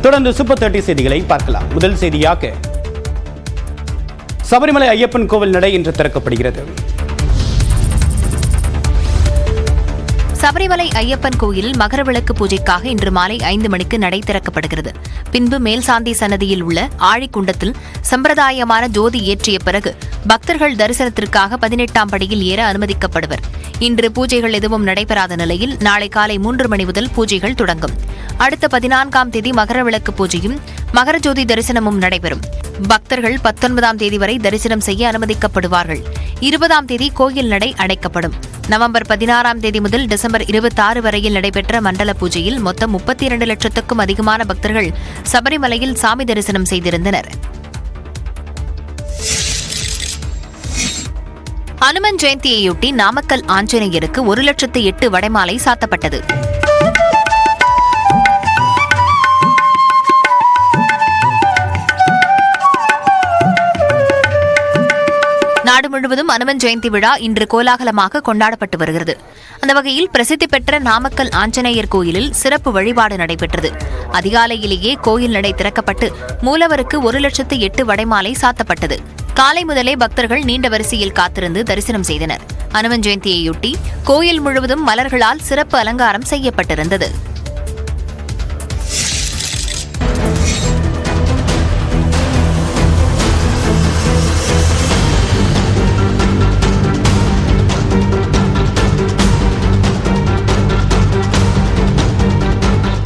தொடர்ந்து சூப்பர் 30 செய்திகளை பார்க்கலாம். முதல் செய்தியாக சபரிமலை ஐயப்பன் கோவில் நடை இன்று திறக்கப்படுகிறது. சபரிமலை ஐயப்பன் கோயிலில் மகரவிளக்கு பூஜைக்காக இன்று மாலை 5 மணிக்கு நடை திறக்கப்படுகிறது. பின்பு மேல்சாந்தி சன்னதியில் உள்ள ஆழிக்குண்டத்தில் சம்பிரதாயமான ஜோதி ஏற்றிய பிறகு பக்தர்கள் தரிசனத்திற்காக 18ஆம் படியில் ஏற அனுமதிக்கப்படுவர். இன்று பூஜைகள் எதுவும் நடைபெறாத நிலையில் நாளை காலை 3 மணி முதல் பூஜைகள் தொடங்கும். அடுத்த 14ஆம் தேதி மகரவிளக்கு பூஜையும் மகரஜோதி தரிசனமும் நடைபெறும். பக்தர்கள் 19ஆம் தேதி வரை தரிசனம் செய்ய அனுமதிக்கப்படுவார்கள். 20ஆம் தேதி கோயில் நடை அடைக்கப்படும். நவம்பர் 16ஆம் தேதி முதல் டிசம்பர் 26 வரையில் நடைபெற்ற மண்டல பூஜையில் மொத்தம் 32 லட்சத்துக்கும் அதிகமான பக்தர்கள் சபரிமலையில் சாமி தரிசனம் செய்திருந்தனர். அனுமன் ஜெயந்தியையொட்டி நாமக்கல் ஆஞ்சநேயருக்கு 1,08,000 வடைமாலை சாத்தப்பட்டது. நாடு முழுவதும் அனுமன் ஜெயந்தி விழா இன்று கோலாகலமாக கொண்டாடப்பட்டு வருகிறது. அந்த வகையில் பிரசித்தி பெற்ற நாமக்கல் ஆஞ்சநேயர் கோயிலில் சிறப்பு வழிபாடு நடைபெற்றது. அதிகாலையிலேயே கோயில் நடை திறக்கப்பட்டு மூலவருக்கு 1,08,000 வடைமாலை சாத்தப்பட்டது. காலை முதலே பக்தர்கள் நீண்ட வரிசையில் காத்திருந்து தரிசனம் செய்தனர். அனுமன் ஜெயந்தியையொட்டி கோயில் முழுவதும் மலர்களால் சிறப்பு அலங்காரம் செய்யப்பட்டிருந்தது.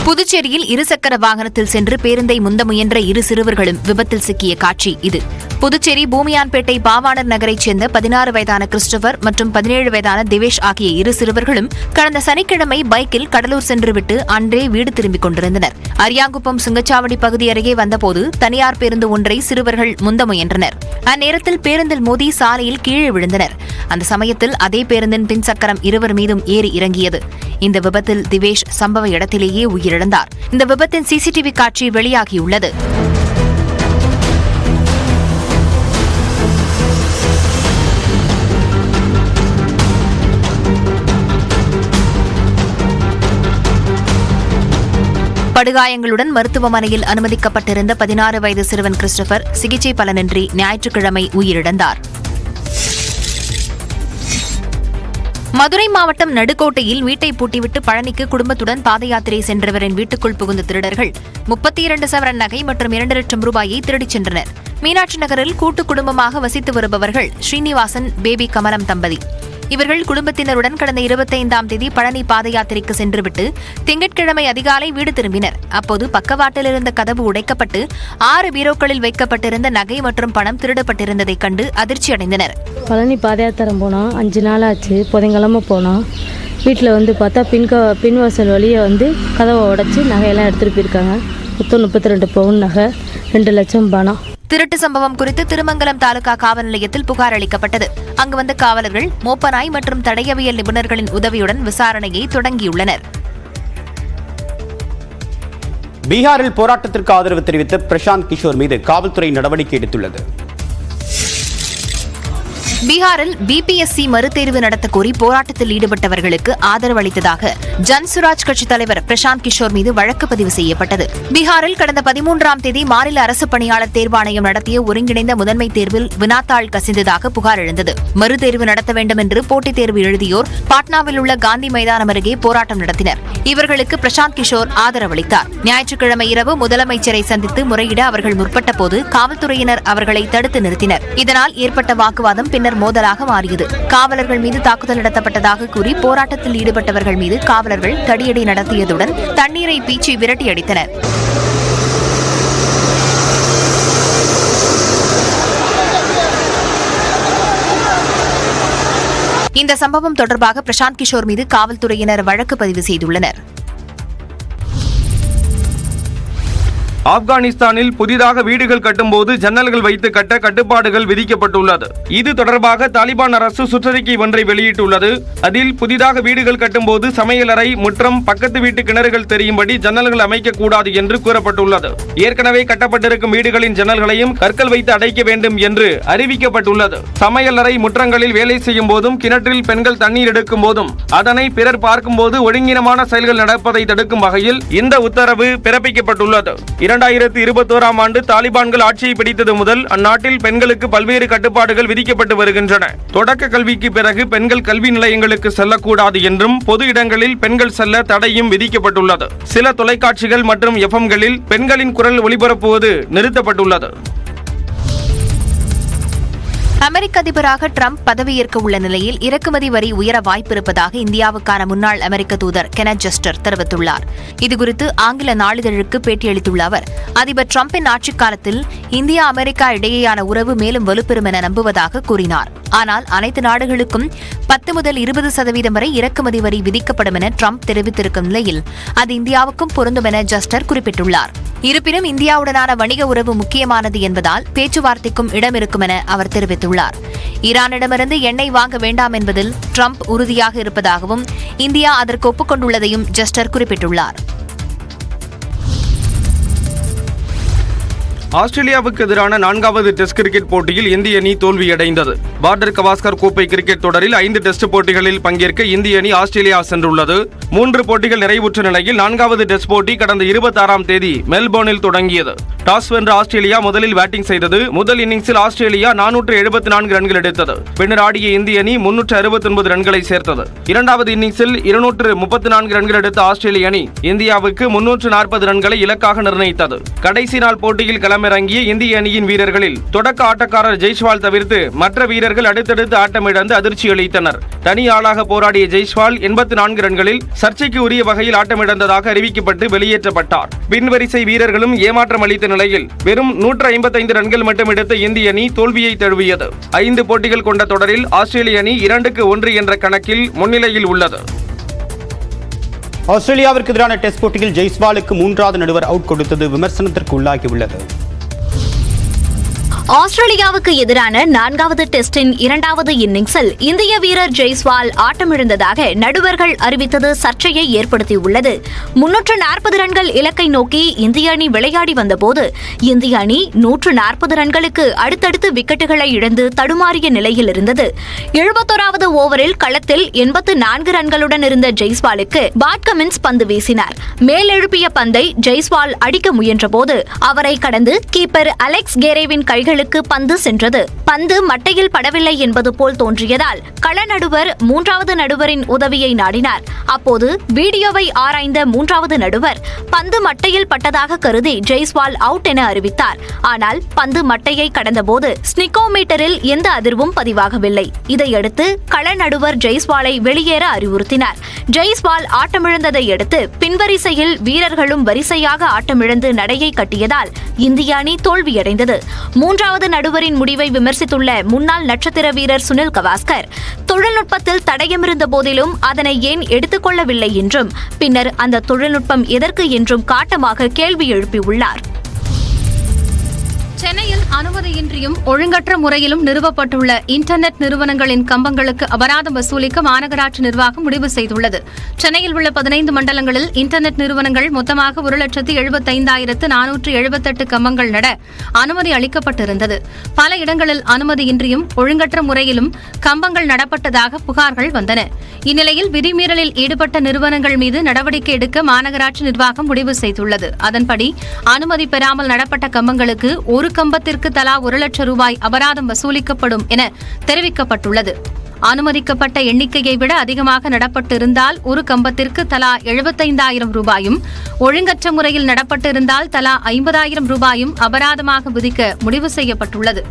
புதுச்சேரியில் இருசக்கர வாகனத்தில் சென்று பேருந்தை முந்த முயன்ற 2 சிறுவர்களும் விபத்தில் சிக்கிய காட்சி இது. புதுச்சேரி பூமியான்பேட்டை பாவாணர் நகரைச் சேர்ந்த 16 வயதான கிறிஸ்டோபர் மற்றும் 17 வயதான திவேஷ் ஆகிய 2 சிறுவர்களும் கடந்த சனிக்கிழமை பைக்கில் கடலூர் சென்றுவிட்டு அன்றே வீடு திரும்பிக் கொண்டிருந்தனர். அரியாங்குப்பம் சுங்கச்சாவடி பகுதி அருகே வந்தபோது தனியார் பேருந்து ஒன்றை சிறுவர்கள் முந்த முயன்றனர். அந்நேரத்தில் பேருந்தில் மோதி சாலையில் கீழே விழுந்தனர். அந்த சமயத்தில் அதே பேருந்தின் பின்சக்கரம் இருவர் மீதும் ஏறி இறங்கியது. இந்த விபத்தில் திவேஷ் சம்பவ இடத்திலேயே உயிரிழந்தார். இந்த விபத்தின் சிசிடிவி காட்சி வெளியாகியுள்ளது. படுகாயங்களுடன் மருத்துவமனையில் அனுமதிக்கப்பட்டிருந்த 16 வயது சிறுவன் கிறிஸ்டோபர் சிகிச்சை பலனின்றி ஞாயிற்றுக்கிழமை உயிரிழந்தார். மதுரை மாவட்டம் நடுக்கோட்டையில் வீட்டை பூட்டிவிட்டு பழனிக்கு குடும்பத்துடன் பாத யாத்திரை சென்றவரின் வீட்டுக்குள் புகுந்த திருடர்கள் 32 சவரன் நகை மற்றும் 2 லட்சம் ரூபாயை திருடிச் சென்றனர். மீனாட்சி நகரில் கூட்டு குடும்பமாக வசித்து வருபவர்கள் ஸ்ரீனிவாசன், பேபி கமலம் தம்பதி. இவர்கள் குடும்பத்தினருடன் கடந்த 25ஆம் தேதி பழனி பாத யாத்திரைக்கு சென்றுவிட்டு திங்கட்கிழமை அதிகாலை வீடு திரும்பினர். அப்போது பக்கவாட்டில் இருந்த கதவு உடைக்கப்பட்டு 6 பீரோக்களில் வைக்கப்பட்டிருந்த நகை மற்றும் பணம் திருடப்பட்டிருந்ததைக் கண்டு அதிர்ச்சியடைந்தனர். பழனி பாத யாத்திரை போனோம், 5 நாள் ஆச்சு. புதன்கிழமை போனோம். வீட்டில் பார்த்தா பின்வாசல் வழியை கதவை உடைச்சி நகையெல்லாம் எடுத்துகிட்டு போயிருக்காங்க. மொத்தம் 32 பவுன் நகை, 2 லட்சம் பணம். திருட்டு சம்பவம் குறித்து திருமங்கலம் தாலுகா காவல் நிலையத்தில் புகார் அளிக்கப்பட்டது. அங்கு வந்த காவலர்கள் மோப்பநாய் மற்றும் தடயவியல் நிபுணர்களின் உதவியுடன் விசாரணையை தொடங்கியுள்ளனர். பீகாரில் போராட்டத்திற்கு ஆதரவு தெரிவித்த பிரசாந்த் கிஷோர் மீது காவல்துறை நடவடிக்கை எடுத்துள்ளது. பீகாரில் பிபிஎஸ்சி மறுதேர்வு நடத்த கோரி போராட்டத்தில் ஈடுபட்டவர்களுக்கு ஆதரவு அளித்ததாக ஜன்சுராஜ் கட்சித் தலைவர் பிரசாந்த் கிஷோர் மீது வழக்கு பதிவு செய்யப்பட்டது. பீகாரில் கடந்த 13ஆம் தேதி மாநில அரசு பணியாளர் தேர்வாணையம் நடத்திய ஒருங்கிணைந்த முதன்மை தேர்வில் வினாத்தாள் கசிந்ததாக புகார் எழுந்தது. மறுதேர்வு நடத்த வேண்டும் என்று போட்டித் தேர்வு எழுதியோர் பாட்னாவில் உள்ள காந்தி மைதானம் அருகே போராட்டம் நடத்தினர். இவர்களுக்கு பிரசாந்த் கிஷோர் ஆதரவளித்தார். ஞாயிற்றுக்கிழமை இரவு முதலமைச்சரை சந்தித்து முறையிட அவர்கள் முற்பட்டபோது காவல்துறையினர் அவர்களை தடுத்து நிறுத்தினர். இதனால் ஏற்பட்ட வாக்குவாதம் பின்னர் மோதலாக மாறியது. காவலர்கள் மீது தாக்குதல் நடத்தப்பட்டதாக கூறி போராட்டத்தில் ஈடுபட்டவர்கள் மீது காவலர்கள் தடியடி நடத்தியதுடன் தண்ணீரை பீச்சி விரட்டியடித்தனர். இந்த சம்பவம் தொடர்பாக பிரசாந்த் கிஷோர் மீது காவல்துறையினர் வழக்கு பதிவு செய்துள்ளனர். ஆப்கானிஸ்தானில் புதிதாக வீடுகள் கட்டும்போது ஜன்னல்கள் வைத்து கட்ட கட்டுப்பாடுகள் விதிக்கப்பட்டுள்ளது. இது தொடர்பாக தாலிபான் அரசு சுற்றறிக்கை ஒன்றை வெளியிட்டுள்ளது. அதில் புதிதாக வீடுகள் கட்டும்போது சமையலறை, முற்றம், பக்கத்து வீட்டு கிணறுகள் தெரியும்படி ஜன்னல்கள் அமைக்கக்கூடாது என்று கூறப்பட்டுள்ளது. ஏற்கனவே கட்டப்பட்டிருக்கும் வீடுகளின் ஜன்னல்களையும் கற்கள் வைத்து அடைக்க வேண்டும் என்று அறிவிக்கப்பட்டுள்ளது. சமையலறை, முற்றங்களில் வேலை செய்யும் போதும், கிணற்றில் பெண்கள் தண்ணீர் எடுக்கும் போதும் அதனை பிறர் பார்க்கும்போது ஒழுங்கீனமான செயல்கள் நடப்பதை தடுக்கும் வகையில் இந்த உத்தரவு பிறப்பிக்கப்பட்டுள்ளது. 2021ஆம் ஆண்டு தாலிபான்கள் ஆட்சியை பிடித்தது முதல் அந்நாட்டில் பெண்களுக்கு பல்வேறு கட்டுப்பாடுகள் விதிக்கப்பட்டு வருகின்றன. தொடக்க கல்விக்கு பிறகு பெண்கள் கல்வி நிலையங்களுக்கு செல்லக்கூடாது என்றும், பொது இடங்களில் பெண்கள் செல்ல தடையும் விதிக்கப்பட்டுள்ளது. சில தொலைக்காட்சிகள் மற்றும் எஃப்எம்களில் பெண்களின் குரல் ஒளிபரப்புவது நிறுத்தப்பட்டுள்ளது. அமெரிக்க அதிபராக ட்ரம்ப் பதவியேற்க உள்ள நிலையில் இறக்குமதி வரி உயர வாய்ப்பிருப்பதாக இந்தியாவுக்கான முன்னாள் அமெரிக்க தூதர் கெனட் ஜெஸ்டர் தெரிவித்துள்ளார். இதுகுறித்து ஆங்கில நாளிதழுக்கு பேட்டியளித்துள்ள அவர், அதிபர் டிரம்பின் ஆட்சிக் காலத்தில் இந்தியா அமெரிக்கா இடையேயான உறவு மேலும் வலுப்பெறும் என நம்புவதாக கூறினார். ஆனால் அனைத்து நாடுகளுக்கும் 10 முதல் 20% வரை இறக்குமதி வரி விதிக்கப்படும் என ட்ரம்ப் தெரிவித்திருக்கும் நிலையில் அது இந்தியாவுக்கும் பொருந்தும் என ஜெஸ்டர் குறிப்பிட்டுள்ளார். இருப்பினும் இந்தியாவுடனான வணிக உறவு முக்கியமானது என்பதால் பேச்சுவார்த்தைக்கும் இடம் இருக்கும் என அவர் தெரிவித்துள்ளார். ஈரானிடமிருந்து எண்ணெய் வாங்க வேண்டாம் என்பதில் ட்ரம்ப் உறுதியாக இருப்பதாகவும் இந்தியா அதற்கு ஒப்புக்கொண்டுள்ளதையும் ஜெஸ்டர் குறிப்பிட்டுள்ளார். ஆஸ்திரேலியாவுக்கு எதிரான 4வது டெஸ்ட் கிரிக்கெட் போட்டியில் இந்திய அணி தோல்வியடைந்தது. பார்டர் கவாஸ்கர் கோப்பை கிரிக்கெட் தொடரில் 5 டெஸ்ட் போட்டிகளில் பங்கேற்க இந்திய அணி ஆஸ்திரேலியா சென்றுள்ளது. 3 போட்டிகள் நிறைவுற்ற நிலையில் 4வது டெஸ்ட் போட்டி கடந்த 26ஆம் தேதி மெல்போர்னில் தொடங்கியது. டாஸ் வென்ற ஆஸ்திரேலியா முதலில் பேட்டிங் செய்தது. முதல் இன்னிங்ஸில் ஆஸ்திரேலியா 474 ரன்கள் எடுத்தது. பின்னர் ஆடிய இந்திய அணி 369 ரன்களை சேர்த்தது. இரண்டாவது இன்னிங்ஸில் 234 ரன்கள் எடுத்த ஆஸ்திரேலிய அணி இந்தியாவுக்கு 340 ரன்களை இலக்காக நிர்ணயித்தது. கடைசி நாள் போட்டியில் களமிறங்கிய இந்திய அணியின் வீரர்களில் தொடக்க ஆட்டக்காரர் ஜெய்ஸ்வால் தவிர்த்து மற்ற வீரர்கள் அடுத்தடுத்து ஆட்டமிழந்து அதிர்ச்சி அளித்தனர். தனி ஆளாக போராடிய ஜெய்ஸ்வால் 84 ரன்களில் சர்ச்சைக்கு உரிய வகையில் ஆட்டமிழந்ததாக அறிவிக்கப்பட்டு வெளியேற்றப்பட்டார். பின்வரிசை வீரர்களும் ஏமாற்றம் அளித்த நிலையில் வெறும் 155 ரன்கள் மட்டும் எடுத்த இந்திய அணி தோல்வியை தழுவியது. 5 போட்டிகள் கொண்ட தொடரில் ஆஸ்திரேலிய அணி 2-1 என்ற கணக்கில் முன்னிலையில் உள்ளது. ஆஸ்திரேலியாவிற்கு எதிரான டெஸ்ட் போட்டியில் ஜெய்ஸ்வாலுக்கு 3வது நடுவர் அவுட் கொடுத்தது விமர்சனத்திற்கு உள்ளாகியுள்ளது. ஆஸ்திரேலியாவுக்கு எதிரான 4வது டெஸ்டின் 2வது இன்னிங்ஸில் இந்திய வீரர் ஜெய்ஸ்வால் ஆட்டமிழந்ததாக நடுவர்கள் அறிவித்தது சர்ச்சையை ஏற்படுத்தியுள்ளது. 340 ரன்கள் இலக்கை நோக்கி இந்திய அணி விளையாடி வந்தபோது இந்திய அணி 140 ரன்களுக்கு அடுத்தடுத்து விக்கெட்டுகளை இழந்து தடுமாறிய நிலையில் இருந்தது. 71வது ஓவரில் களத்தில் 84 ரன்களுடன் இருந்த ஜெய்ஸ்வாலுக்கு பாட் கமின்ஸ் பந்து வீசினார். மேலெழுப்பிய பந்தை ஜெய்ஸ்வால் அடிக்க முயன்றபோது அவரை கடந்து கீப்பர் அலெக்ஸ் கேரேவின் கைகள் பந்து சென்றது. பந்து மட்டையில் படவில்லை என்பது போல் தோன்றியதால் கள நடுவர் 3வது நடுவரின் உதவியை நாடினார். அப்போது வீடியோவை ஆராய்ந்த 3வது நடுவர் பந்து மட்டையில் பட்டதாக கருதி ஜெய்ஸ்வால் அவுட் என அறிவித்தார். ஆனால் பந்து மட்டையை கடந்தபோது ஸ்னிக்கோமீட்டரில் எந்த அதிர்வும் பதிவாகவில்லை. இதையடுத்து கள நடுவர் ஜெய்ஸ்வாலை வெளியேற அறிவுறுத்தினார். ஜெய்ஸ்வால் ஆட்டமிழந்ததை அடுத்து பின்வரிசையில் வீரர்களும் வரிசையாக ஆட்டமிழந்து நடையை கட்டியதால் இந்திய அணி தோல்வியடைந்தது. 3வது நடுவரின் முடிவை விமர்சித்துள்ள முன்னாள் நட்சத்திர வீரர் சுனில் கவாஸ்கர், தொழில்நுட்பத்தில் தடயமிருந்த போதிலும் அதனை ஏன் எடுத்துக்கொள்ளவில்லை என்றும், பின்னர் அந்த தொழில்நுட்பம் எதற்கு என்றும் காட்டமாக கேள்வி எழுப்பியுள்ளார். சென்னையில் அனுமதியின்றியும் ஒழுங்கற்ற முறையிலும் நிறுவப்பட்டுள்ள இன்டர்நெட் நிறுவனங்களின் கம்பங்களுக்கு அபராதம் வசூலிக்க மாநகராட்சி நிர்வாகம் முடிவு செய்துள்ளது. சென்னையில் உள்ள 15 மண்டலங்களில் இன்டர்நெட் நிறுவனங்கள் மொத்தமாக 1,75,478 கம்பங்கள் நட அனுமதி அளிக்கப்பட்டிருந்தது. பல இடங்களில் அனுமதியின்றியும் ஒழுங்கற்ற முறையிலும் கம்பங்கள் நடப்பட்டதாக புகார்கள் வந்தன. இந்நிலையில் விதிமீறலில் ஈடுபட்ட நிறுவனங்கள் மீது நடவடிக்கை எடுக்க மாநகராட்சி நிர்வாகம் முடிவு செய்துள்ளது. அதன்படி அனுமதி பெறாமல் நடப்பட்ட கம்பங்களுக்கு ஒரு கம்பத்திற்கு தலா 1 லட்சம் ரூபாய் அபராதம் வசூலிக்கப்படும் என தெரிவிக்கப்பட்டுள்ளது. அனுமதிக்கப்பட்ட எண்ணிக்கையை விட அதிகமாக நடப்பட்டிருந்தால் ஒரு கம்பத்திற்கு தலா 75,000 ரூபாயும், ஒழுங்கற்ற முறையில் நடப்பட்டிருந்தால் தலா 50,000 ரூபாயும் அபராதமாக விதிக்க முடிவு செய்யப்பட்டுள்ளது.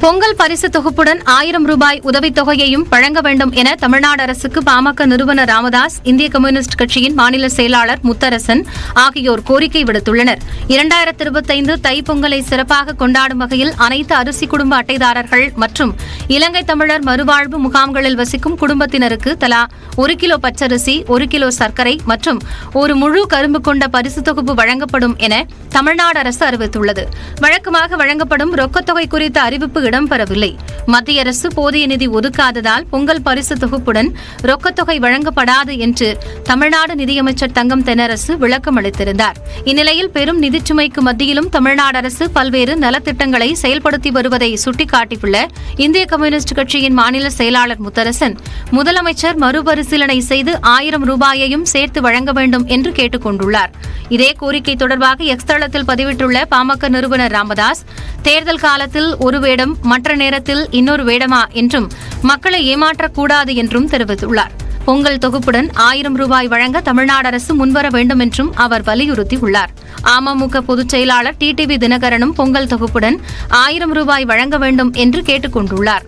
பொங்கல் பரிசு தொகுப்புடன் 1000 ரூபாய் உதவித்தொகையையும் வழங்க வேண்டும் என தமிழ்நாடு அரசுக்கு பாமக நிறுவனர் ராமதாஸ், இந்திய கம்யூனிஸ்ட் கட்சியின் மாநில செயலாளர் முத்தரசன் ஆகியோர் கோரிக்கை விடுத்துள்ளனர். 2025 தைப்பொங்கலை சிறப்பாக கொண்டாடும் வகையில் அனைத்து அரிசி குடும்ப அட்டைதாரர்கள் மற்றும் இலங்கை தமிழர் மறுவாழ்வு முகாம்களில் வசிக்கும் குடும்பத்தினருக்கு தலா 1 கிலோ பச்சரிசி, 1 கிலோ சர்க்கரை மற்றும் ஒரு முழு கரும்பு கொண்ட பரிசு தொகுப்பு வழங்கப்படும் என தமிழ்நாடு அரசு அறிவித்துள்ளது. வழக்கமாக வழங்கப்படும் ரொக்கத்தொகை குறித்த அறிவிப்பு இடம்பெறவில்லை. மத்திய அரசு போதிய நிதி ஒதுக்காததால் பொங்கல் பரிசு தொகுப்புடன் ரொக்கத்தொகை வழங்கப்படாது என்று தமிழ்நாடு நிதியமைச்சர் தங்கம் தென்னரசு விளக்கம் அளித்திருந்தார். இந்நிலையில் பெரும் நிதிச்சுமைக்கு மத்தியிலும் தமிழ்நாடு அரசு பல்வேறு நலத்திட்டங்களை செயல்படுத்தி வருவதை சுட்டிக்காட்டியுள்ள இந்திய கம்யூனிஸ்ட் கட்சியின் மாநில செயலாளர் முத்தரசன், முதலமைச்சர் மறுபரிசீலனை செய்து 1000 ரூபாயையும் சேர்த்து வழங்க வேண்டும் என்று கேட்டுக் கொண்டுள்ளார். இதே கோரிக்கை தொடர்பாக எக்ஸ் தளத்தில் பதிவிட்டுள்ள பாமக நிறுவனர் ராமதாஸ், தேர்தல் காலத்தில் ஒரு வேடம், மற்ற நேரத்தில் இன்னொரு வேடமா என்றும் மக்களை ஏமாற்றக்கூடாது என்றும் தெரிவித்துள்ளார். பொங்கல் தொகுப்புடன் 1000 ரூபாய் வழங்க தமிழ்நாடு அரசு முன்வர வேண்டும் என்றும் அவர் வலியுறுத்தியுள்ளார். அமமுக பொதுச் செயலாளர் டிடிவி தினகரனும் பொங்கல் தொகுப்புடன் 1000 ரூபாய் வழங்க வேண்டும் என்று கேட்டுக் கொண்டுள்ளார்.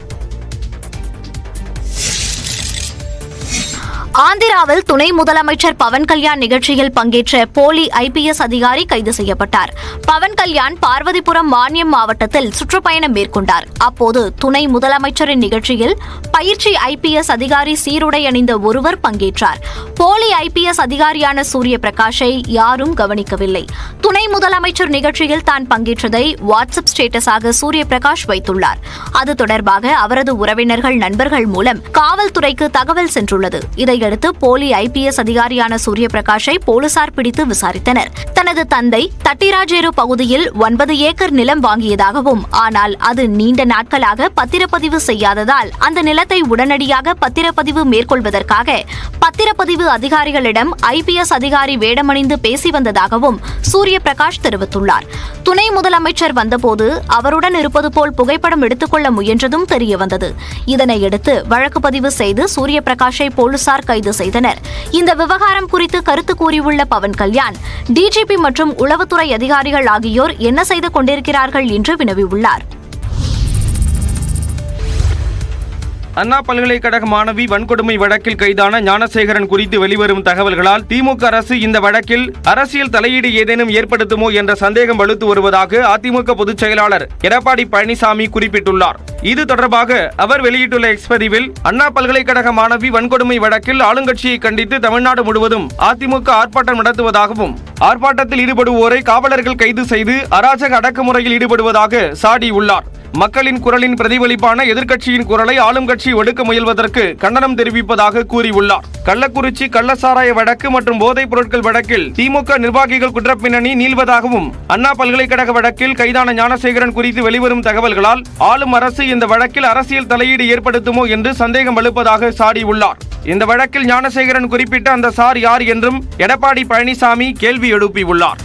ஆந்திராவில் துணை முதலமைச்சர் பவன் கல்யாண் நிகழ்ச்சியில் பங்கேற்ற போலி ஐபிஎஸ் அதிகாரி கைது செய்யப்பட்டார். பவன் கல்யாண் பார்வதிபுரம் மானியம் மாவட்டத்தில் சுற்றுப்பயணம் மேற்கொண்டார். அப்போது துணை முதலமைச்சரின் நிகழ்ச்சியில் பயிற்சி ஐபிஎஸ் அதிகாரி சீருடை அணிந்த ஒருவர் பங்கேற்றார். போலி ஐபிஎஸ் அதிகாரியான சூரிய பிரகாஷை யாரும் கவனிக்கவில்லை. துணை முதலமைச்சர் நிகழ்ச்சியில் தான் பங்கேற்றதை வாட்ஸ்அப் ஸ்டேட்டஸாக சூரிய பிரகாஷ் வைத்துள்ளார். அது தொடர்பாக அவரது உறவினர்கள், நண்பர்கள் மூலம் காவல்துறைக்கு தகவல் சென்றுள்ளது. இதையடுத்து போலி ஐபிஎஸ் அதிகாரியான சூரிய பிரகாஷை போலீசார் பிடித்து விசாரித்தனர். தனது தந்தை தட்டிராஜேரு பகுதியில் 9 ஏக்கர் நிலம் வாங்கியதாகவும், ஆனால் அது நீண்ட நாட்களாக பத்திரப்பதிவு செய்யாததால் அந்த நிலத்தை உடனடியாக பத்திரப்பதிவு மேற்கொள்வதற்காக பத்திரப்பதிவு அதிகாரிகளிடம் ஐபிஎஸ் அதிகாரி வேடமணிந்து பேசி வந்ததாகவும் சூரிய பிரகாஷ் தெரிவித்துள்ளார். துணை முதலமைச்சர் வந்தபோது அவருடன் இருப்பது போல் புகைப்படம் எடுத்துக்கொள்ள முயன்றதும் தெரியவந்தது. இதனையடுத்து வழக்கு பதிவு செய்து சூரிய பிரகாஷை போலீசார் கைது செய்தனர். இந்த விவகாரம் குறித்து கருத்து கூறியுள்ள பவன் கல்யாண், டிஜிபி மற்றும் உளவுத்துறை அதிகாரிகள் ஆகியோர் என்ன செய்து கொண்டிருக்கிறார்கள் என்று வினவியுள்ளார். அண்ணா பல்கலைக்கழக மாணவி வன்கொடுமை வழக்கில் கைதான ஞானசேகரன் குறித்து வெளிவரும் தகவல்களால் திமுக அரசு இந்த வழக்கில் அரசியல் தலையீடு ஏதேனும் ஏற்படுத்துமோ என்ற சந்தேகம் வலுத்து வருவதாக அதிமுக பொதுச் செயலாளர் எடப்பாடி பழனிசாமி குறிப்பிட்டுள்ளார். இது தொடர்பாக அவர் வெளியிட்டுள்ள எக்ஸ் பதிவில், அண்ணா பல்கலைக்கழக மாணவி வன்கொடுமை வழக்கில் ஆளுங்கட்சியை கண்டித்து தமிழ்நாடு முழுவதும் அதிமுக ஆர்ப்பாட்டம் நடத்துவதாகவும், ஆர்ப்பாட்டத்தில் ஈடுபடுவோரை காவலர்கள் கைது செய்து அராஜக அடக்குமுறையில் ஈடுபடுவதாக சாடியுள்ளார். மக்களின் குரலின் பிரதிபலிப்பான எதிர்க்கட்சியின் குரலை ஆளும் கட்சி ஒடுக்க முயல்வதற்கு கண்டனம் தெரிவிப்பதாக கூறியுள்ளார். கள்ளக்குறிச்சி கள்ளசாராய வழக்கு மற்றும் போதைப் பொருட்கள் வழக்கில் திமுக நிர்வாகிகள் குற்றப்பின்னணி நீள்வதாகவும், அண்ணா பல்கலைக்கழக வழக்கில் கைதான ஞானசேகரன் குறித்து வெளிவரும் தகவல்களால் ஆளும் அரசு இந்த வழக்கில் அரசியல் தலையீடு ஏற்படுத்துமோ என்று சந்தேகம் எழுப்பதாக சாடியுள்ளார். இந்த வழக்கில் ஞானசேகரன் குறிப்பிட்ட அந்த சார் யார் என்றும் எடப்பாடி பழனிசாமி கேள்வி எழுப்பியுள்ளார்.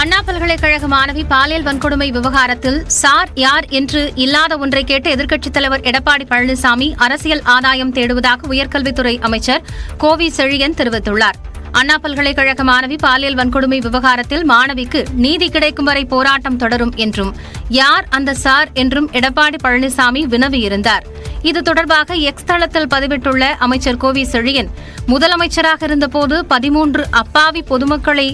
அண்ணா பல்கலைக்கழக மாணவி பாலியல் வன்கொடுமை விவகாரத்தில் சார் யார் என்று இல்லாத ஒன்றை கேட்டு எதிர்க்கட்சித் தலைவர் எடப்பாடி பழனிசாமி அரசியல் ஆதாயம் தேடுவதாக உயர்கல்வித்துறை அமைச்சர் கோவி செழியன் தெரிவித்துள்ளார். அண்ணா பல்கலைக்கழக மாணவி பாலியல் வன்கொடுமை விவகாரத்தில் மாணவிக்கு நீதி கிடைக்கும் வரை போராட்டம் தொடரும் என்றும், யார் அந்த சார் என்றும் எடப்பாடி பழனிசாமி வினவியிருந்தார். இது தொடர்பாக எக்ஸ் தளத்தில் பதிவிட்டுள்ள அமைச்சர் கோவி செழியன், முதலமைச்சராக இருந்தபோது 13 அப்பாவி பொதுமக்களை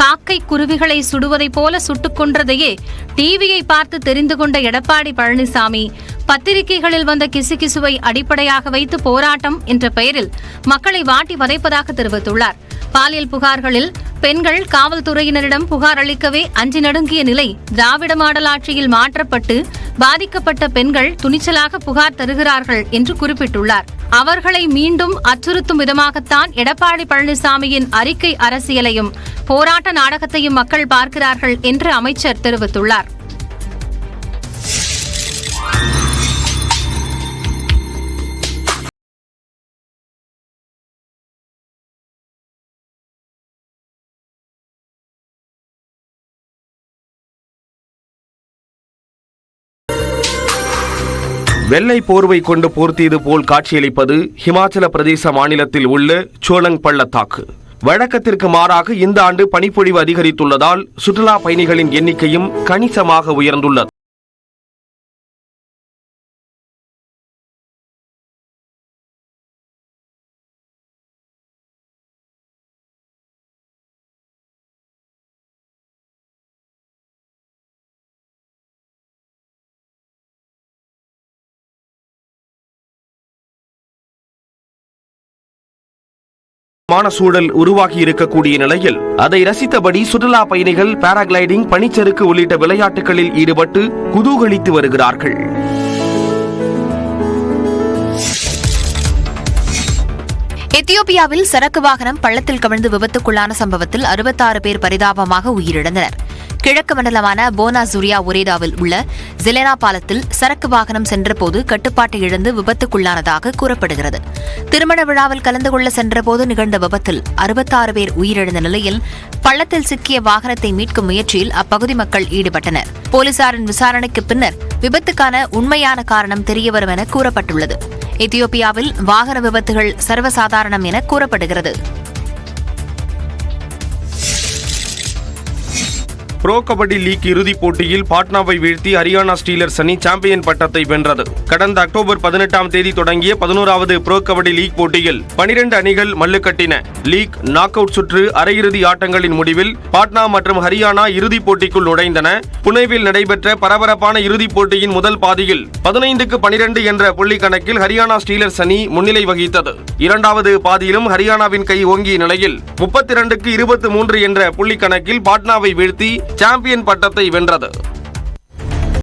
காக்கை குருவிகளை சுடுவதைப் போல சுட்டுக் கொன்றதையே டிவியை பார்த்து தெரிந்து கொண்ட எடப்பாடி பழனிசாமி பத்திரிகைகளில் வந்த கிசுகிசுவை அடிப்படையாக வைத்து போராட்டம் என்ற பெயரில் மக்களை வாட்டி வதைப்பதாக தெரிவித்துள்ளார். பாலியல் புகார்களில் பெண்கள் காவல்துறையினரிடம் புகார் அளிக்கவே அஞ்சி நடுங்கிய நிலை திராவிட மாடல் ஆட்சியில் மாற்றப்பட்டு பாதிக்கப்பட்ட பெண்கள் துணிச்சலாக புகார் தருகிறார்கள் என்று குறிப்பிட்டுள்ளார். அவர்களை மீண்டும் அச்சுறுத்தும் விதமாகத்தான் எடப்பாடி பழனிசாமியின் அறிக்கை அரசியலையும் போராட்ட நாடகத்தையும் மக்கள் பார்க்கிறார்கள் என்று அமைச்சர் தெரிவித்துள்ளார். வெள்ளை போர்வை கொண்டு போர்த்தியது போல் காட்சியளிப்பது ஹிமாச்சல பிரதேச மாநிலத்தில் உள்ள சோலங் பள்ளத்தாக்கு. வழக்கத்திற்கு மாறாக இந்த ஆண்டு பனிப்பொழிவு அதிகரித்துள்ளதால் சுற்றுலா பயணிகளின் எண்ணிக்கையும் கணிசமாக உயர்ந்துள்ளது. சூழல் உருவாகி இருக்கக்கூடிய நிலையில் அதை ரசித்தபடி சுற்றுலா பயணிகள் பாராகிளைடிங், பனிச்சறுக்கு உள்ளிட்ட விளையாட்டுகளில் ஈடுபட்டு குதூகலித்து வருகிறார்கள். எத்தியோப்பியாவில் சரக்கு வாகனம் பள்ளத்தில் கவிழ்ந்து விபத்துக்குள்ளான சம்பவத்தில் 66 பேர் பரிதாபமாக உயிரிழந்தனர். கிழக்கு மண்டலமான போனா ஜுரியா ஒரேடாவில் உள்ள ஜெலேனா பாலத்தில் சரக்கு வாகனம் சென்றபோது கட்டுப்பாட்டை இழந்து விபத்துக்குள்ளானதாக கூறப்படுகிறது. திருமண விழாவில் கலந்து கொள்ள சென்றபோது நிகழ்ந்த விபத்தில் 66 பேர் உயிரிழந்த நிலையில் பள்ளத்தில் சிக்கிய வாகனத்தை மீட்கும் முயற்சியில் அப்பகுதி மக்கள் ஈடுபட்டனர். போலீசாரின் விசாரணைக்கு பின்னர் விபத்துக்கான உண்மையான காரணம் தெரியவரும் என கூறப்பட்டுள்ளது. எத்தியோப்பியாவில் வாகன விபத்துகள் சர்வசாதாரணம் என கூறப்படுகிறது. ப்ரோ கபடி லீக் இறுதிப் போட்டியில் பாட்னாவை வீழ்த்தி ஹரியானா ஸ்டீலர்ஸ் அணி சாம்பியன் பட்டத்தை வென்றது. கடந்த அக்டோபர் 18ஆம் தேதி தொடங்கிய 11வது ப்ரோ கபடி லீக் போட்டியில் 12 அணிகள் மல்லுக்கட்டின. லீக் நாக் அவுட் சுற்று அரையிறுதி ஆட்டங்களின் முடிவில் பாட்னா மற்றும் ஹரியானா இறுதிப் போட்டிக்குள் நுழைந்தன. புனேவில் நடைபெற்ற பரபரப்பான இறுதிப் போட்டியின் முதல் பாதியில் 15-12 என்ற புள்ளி கணக்கில் ஹரியானா ஸ்டீலர்ஸ் அணி முன்னிலை வகித்தது. இரண்டாவது பாதியிலும் ஹரியானாவின் கை ஓங்கிய நிலையில் 32-23 என்ற புள்ளி கணக்கில் பாட்னாவை வீழ்த்தி சாம்பியன் பட்டத்தை வென்றது.